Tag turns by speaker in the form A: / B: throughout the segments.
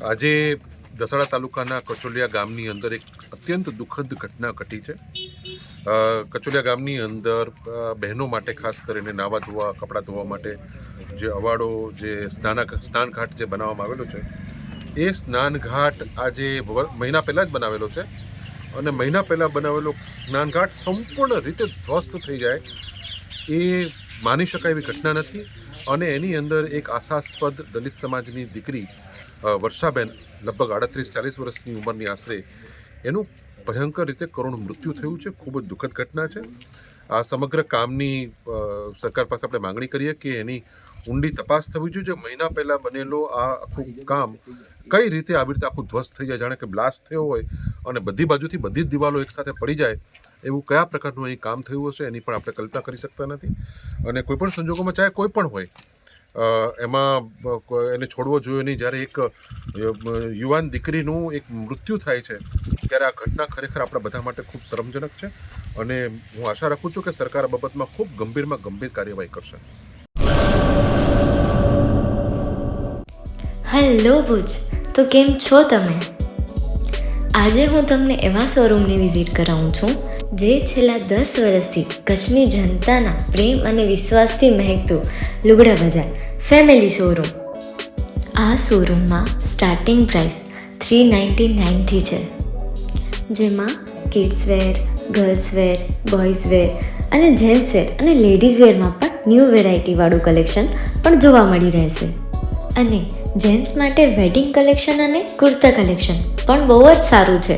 A: આજે દસાડા તાલુકાના કચોલિયા ગામની અંદર એક અત્યંત દુઃખદ ઘટના ઘટી છે. કચોલિયા ગામની અંદર બહેનો માટે ખાસ કરીને નાવા ધોવા, કપડાં ધોવા માટે જે અવાડો, જે સ્નાનઘાટ જે બનાવવામાં આવેલો છે, એ સ્નાનઘાટ આજે મહિના પહેલાં જ બનાવેલો છે અને મહિના પહેલાં બનાવેલો સ્નાનઘાટ સંપૂર્ણ રીતે ધ્વસ્ત થઈ જાય એ માની શકાય એવી ઘટના નથી. અને એની અંદર એક આશાસ્પદ દલિત સમાજની દીકરી વર્ષાબેન, લગભગ 38-40 વર્ષની ઉંમરની આશરે, એનું ભયંકર રીતે કરુણ મૃત્યુ થયું છે. ખૂબ જ દુઃખદ ઘટના છે. આ સમગ્ર કામની સરકાર પાસે આપણે માંગણી કરીએ કે એની ઊંડી તપાસ થવી જોઈએ. મહિના પહેલાં બનેલો આ આખું કામ કઈ રીતે આવી રીતે આખું ધ્વસ્ત થઈ જાય, જાણે કે બ્લાસ્ટ થયો હોય અને બધી બાજુથી બધી જ દિવાલો એકસાથે પડી જાય, એવું કયા પ્રકારનું અહીં કામ થયું હશે એની પણ આપણે કલ્પના કરી શકતા નથી. અને કોઈપણ સંજોગોમાં ચાહે કોઈ પણ હોય, એમાં એને છોડવો જોઈએ નહીં. જ્યારે એક યુવાન દીકરીનું એક મૃત્યુ થાય છે ત્યારે આ ઘટના ખરેખર આપણા બધા માટે ખૂબ શરમજનક છે અને હું આશા રાખું છું કે સરકાર આ બાબતમાં ખૂબ ગંભીરમાં ગંભીર કાર્યવાહી કરશે.
B: હેલો ભુજ, તો કેમ છો તમે? આજે હું તમને એવા શોરૂમની વિઝિટ કરાવું છું જે છેલ્લા 10 વર્ષથી કચ્છની જનતાના પ્રેમ અને વિશ્વાસથી મહેકતું લુગડા બજાર ફેમિલી શોરૂમ. આ શોરૂમમાં સ્ટાર્ટિંગ પ્રાઇસ 399થી છે, જેમાં kids wear, girls wear, boys wear અને જેન્ટ્સ વેર અને લેડીઝ વેરમાં પણ ન્યૂ વેરાયટીવાળું કલેક્શન પણ જોવા મળી રહેશે. અને જેન્ટ્સ માટે વેડિંગ કલેક્શન અને કુર્તા કલેક્શન પણ બહુ જ સારું છે.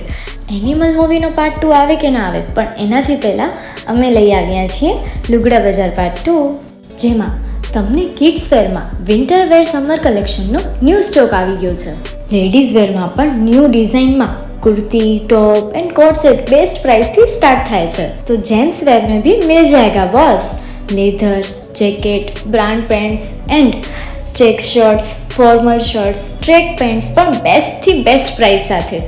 B: એનિમલ મૂવીનો પાર્ટ 2 આવે કે ના આવે, પણ એનાથી પહેલાં અમે લઈ આવ્યા છીએ લુગડા બજાર પાર્ટ 2, જેમાં તમને કિડ્સ વેરમાં વિન્ટર વેર સમર કલેક્શનનો ન્યૂ સ્ટોક આવી ગયો છે. લેડીઝ વેરમાં પણ ન્યૂ ડિઝાઇનમાં kurti, top and coat set best price थी स्टार्ट થાય છે. तो जेंट्स वेयर में भी मिल जाएगा boss. Leather, jacket, brand pants and check shirts, formal shirts, track pants પણ બેસ્ટથી બેસ્ટ પ્રાઇસ સાથે.